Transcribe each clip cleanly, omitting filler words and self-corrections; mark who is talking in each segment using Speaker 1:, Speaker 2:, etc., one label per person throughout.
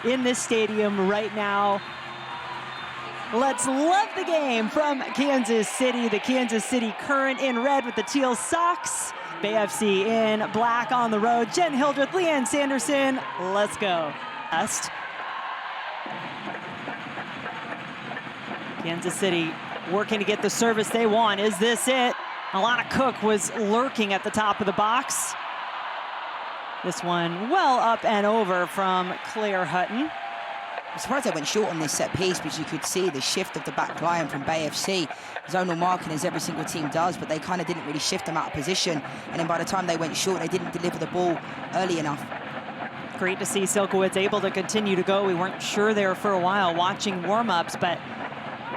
Speaker 1: in this stadium right now. Let's love the game from Kansas City. The Kansas City Current in red with the teal socks. Bay FC in black on the road. Jen Hildreth, Leanne Sanderson, let's go. Kansas City working to get the service they want. Is this it? Alana Cook was lurking at the top of the box. This one well up and over from Claire Hutton.
Speaker 2: I'm surprised they went short on this set piece, because you could see the shift of the back line from Bay FC. Zonal marking, as every single team does, but they kind of didn't really shift them out of position. And then by the time they went short, they didn't deliver the ball early enough.
Speaker 1: Great to see Silkowitz able to continue to go. We weren't sure there for a while watching warm-ups, but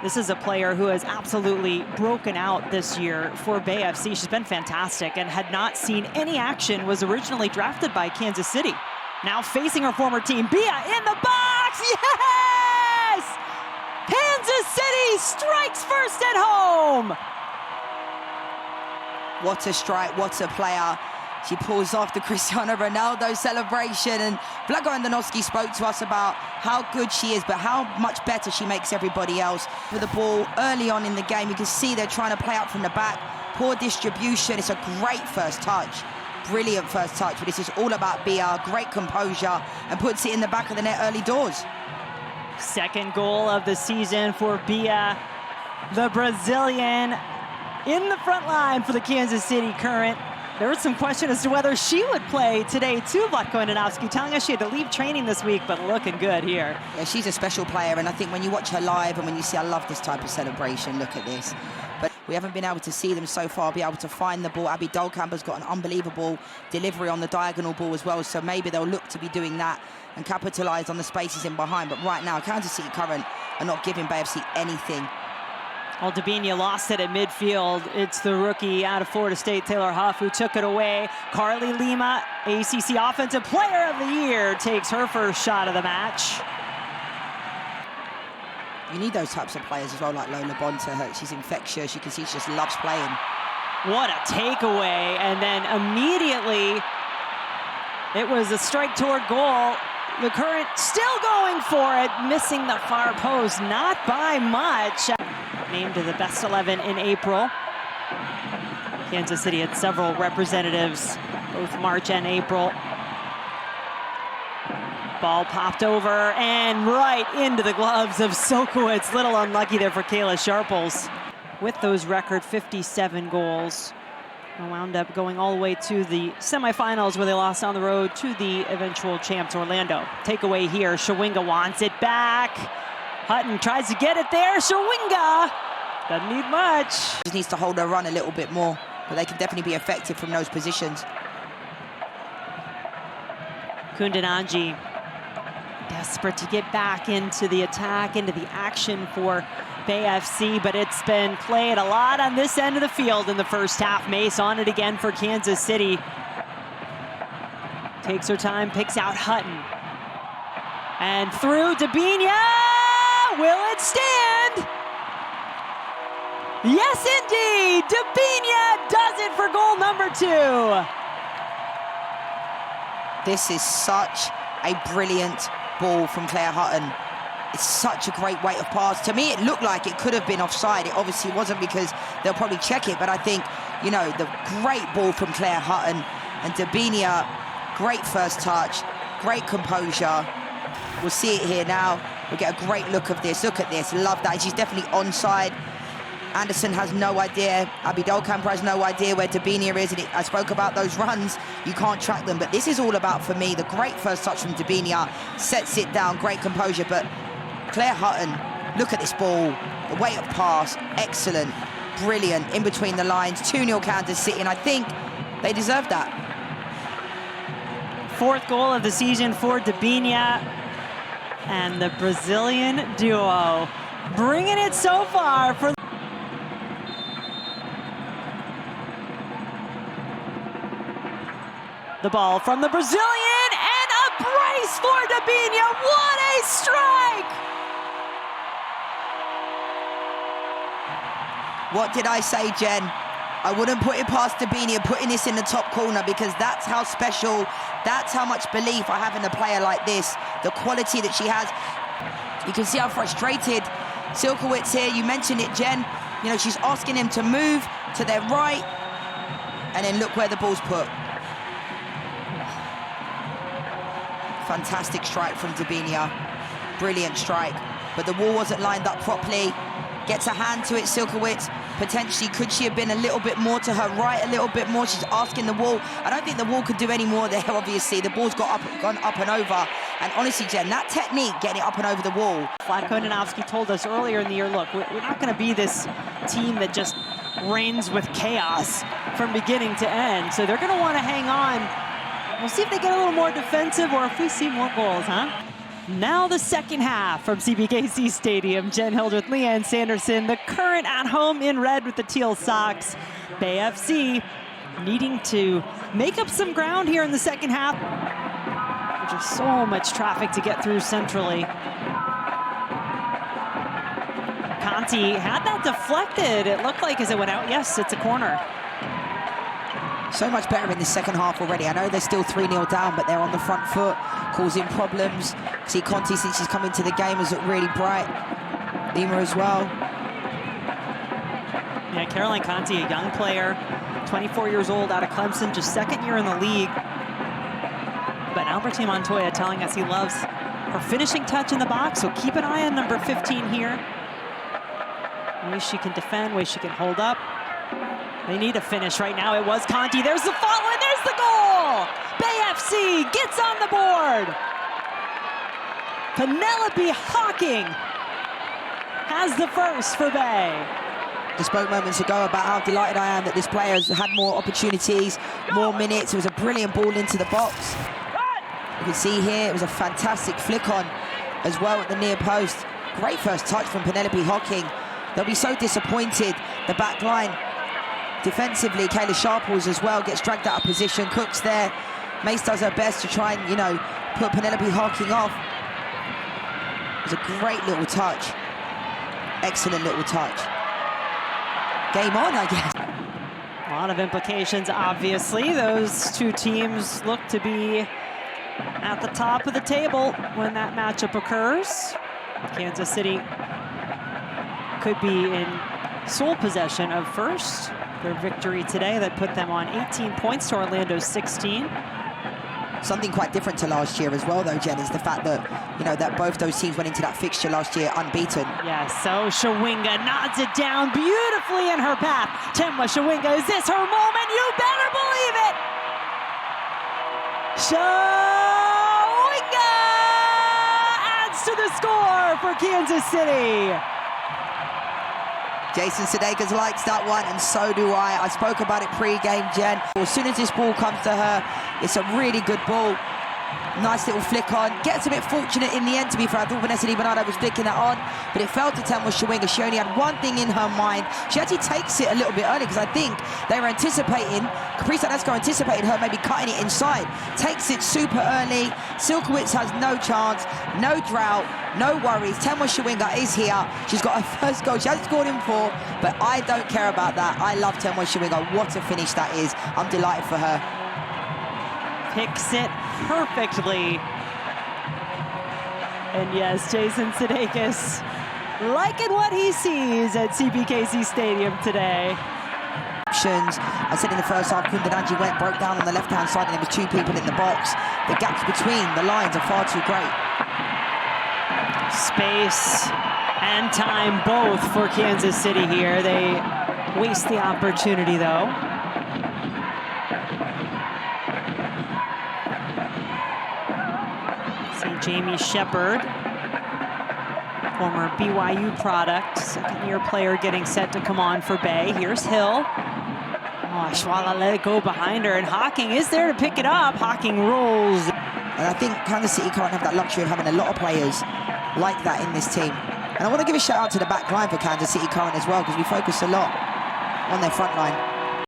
Speaker 1: this is a player who has absolutely broken out this year for Bay FC. She's been fantastic and had not seen any action, was originally drafted by Kansas City. Now facing her former team, Bia in the box, yes! Kansas City strikes first at home!
Speaker 2: What a strike, what a player. She pulls off the Cristiano Ronaldo celebration, and Blago Andonovski spoke to us about how good she is, but how much better she makes everybody else. With the ball early on in the game, you can see they're trying to play out from the back. Poor distribution, it's a great first touch. Brilliant first touch, but this is all about Bia, great composure, and puts it in the back of the net early doors.
Speaker 1: Second goal of the season for Bia, the Brazilian, in the front line for the Kansas City Current. There was some question as to whether she would play today too, Vlatko Andonovski, telling us she had to leave training this week, but looking good here.
Speaker 2: Yeah, she's a special player, and I think when you watch her live and when you see, I love this type of celebration, look at this. But we haven't been able to see them so far be able to find the ball. Abby Dolkamper's got an unbelievable delivery on the diagonal ball as well, so maybe they'll look to be doing that and capitalise on the spaces in behind. But right now, Kansas City Current are not giving Bay FC anything.
Speaker 1: Well, Dabinia lost it at midfield. It's the rookie out of Florida State, Taylor Huff, who took it away. Carly Lima, ACC Offensive Player of the Year, takes her first shot of the match.
Speaker 2: You need those types of players as well, like Lola Bonta. She's infectious. You can see she just loves playing.
Speaker 1: What a takeaway. And then immediately, it was a strike toward goal. The Current still going for it, missing the far post, not by much. Named to the best 11 in April. Kansas City had several representatives, both March and April. Ball popped over and right into the gloves of Silkowitz. Little unlucky there for Kayla Sharples. With those record 57 goals, and wound up going all the way to the semifinals where they lost on the road to the eventual champs Orlando. Takeaway here, Shawinga wants it back. Hutton tries to get it there, Shawinga doesn't need much.
Speaker 2: Just needs to hold her run a little bit more, but they can definitely be effective from those positions.
Speaker 1: Kundananji desperate to get back into the attack, into the action for Bay FC, but it's been played a lot on this end of the field in the first half. Mace on it again for Kansas City. Takes her time, picks out Hutton. And through Dabinia, will it stand? Yes, indeed! Dabinia does it for goal number 2.
Speaker 2: This is such a brilliant ball from Claire Hutton. It's such a great weight of pass. To me, it looked like it could have been offside. It obviously wasn't, because they'll probably check it, but I think, you know, the great ball from Claire Hutton, and Dabinia, great first touch, great composure. We'll see it here now. We'll get a great look of this. Look at this, love that. She's definitely onside. Anderson has no idea. Abby Dolkamper has no idea where Dabinia is. And I spoke about those runs. You can't track them. But this is all about, for me, the great first touch from Dabinia. Sets it down, great composure. But Claire Hutton, look at this ball. The weight of pass, excellent, brilliant, in between the lines. 2-0 Kansas City, and I think they deserve that.
Speaker 1: 4th goal of the season for Dabinia. And the Brazilian duo bringing it so far for the ball from the Brazilian, and a brace for Dabinia. What a strike!
Speaker 2: What did I say, Jen? I wouldn't put it past Dabini putting this in the top corner, because that's how special, that's how much belief I have in a player like this, the quality that she has. You can see how frustrated Silkowitz here. You mentioned it, Jen. You know, she's asking him to move to their right, and then look where the ball's put. Fantastic strike from Dabinia. Brilliant strike. But the wall wasn't lined up properly. Gets a hand to it, Silkowitz. Potentially, could she have been a little bit more to her right, a little bit more? She's asking the wall. I don't think the wall could do any more there, obviously. The ball's gone up and over. And honestly, Jen, that technique, getting it up and over the wall.
Speaker 1: Vlatko Nenowski told us earlier in the year, look, we're not going to be this team that just reigns with chaos from beginning to end. So they're going to want to hang on. We'll see if they get a little more defensive or if we see more goals, huh? Now the second half from CPKC Stadium. Jen Hildreth, Leanne Sanderson, the current at home in red with the teal socks. Bay FC needing to make up some ground here in the second half. There's just so much traffic to get through centrally. Conti had that deflected, it looked like, as it went out. Yes, it's a corner.
Speaker 2: So much better in the second half already. I know they're still 3-0 down, but they're on the front foot, causing problems. See, Conti, since she's come into the game, has looked really bright. Lima as well.
Speaker 1: Yeah, Caroline Conti, a young player, 24 years old, out of Clemson, just second year in the league. But Albertine Montoya telling us he loves her finishing touch in the box, so keep an eye on number 15 here. Ways she can defend, ways she can hold up. They need a finish right now. It was Conti. There's the follow, and there's the goal! Bay FC gets on the board. Penelope Hocking has the first for Bay.
Speaker 2: I spoke moments ago about how delighted I am that this player has had more opportunities, more minutes. It was a brilliant ball into the box. You can see here, it was a fantastic flick on as well at the near post. Great first touch from Penelope Hocking. They'll be so disappointed. The back line defensively, Kayla Sharples as well gets dragged out of position. Cook's there. Mace does her best to try and, you know, put Penelope Hocking off. It was a great little touch. Excellent little touch. Game on, I guess.
Speaker 1: A lot of implications, obviously. Those two teams look to be at the top of the table when that matchup occurs. Kansas City could be in sole possession of first. Their victory today that put them on 18 points to Orlando's 16.
Speaker 2: Something quite different to last year as well, though, Jen, is the fact that, you know, that both those teams went into that fixture last year unbeaten.
Speaker 1: Yes, so Shawinga nods it down beautifully in her path. Temwa Shawinga, is this her moment? You better believe it! Shawinga adds to the score for Kansas City.
Speaker 2: Jason Sudeikis likes that one, and so do I. I spoke about it pre-game, Jen. As soon as this ball comes to her, it's a really good ball. Nice little flick on. Gets a bit fortunate in the end, to be fair. I thought Vanessa Di Bernardo was flicking that on, but it fell to Temwa Shawinga. She only had one thing in her mind. She actually takes it a little bit early, because I think they were anticipating, Caprice Tedesco anticipated her maybe cutting it inside. Takes it super early. Silkowitz has no chance, no drought, no worries. Temwa Shawinga is here. She's got her first goal. She hasn't scored in 4, but I don't care about that. I love Temwa Shawinga. What a finish that is. I'm delighted for her.
Speaker 1: Picks it perfectly. And yes, Jason Sudeikis liking what he sees at CPKC Stadium today.
Speaker 2: I said in the first half, Kundananji broke down on the left-hand side, and there was 2 people in the box. The gaps between the lines are far too great.
Speaker 1: Space and time both for Kansas City here. They waste the opportunity, though. Jamie Shepard, former BYU product, second-year player getting set to come on for Bay. Here's Hill. Oh, Schwala let it go behind her, and Hocking is there to pick it up. Hocking rolls.
Speaker 2: And I think Kansas City can't have that luxury of having a lot of players like that in this team. And I want to give a shout out to the back line for Kansas City current as well, because we focus a lot on their front line.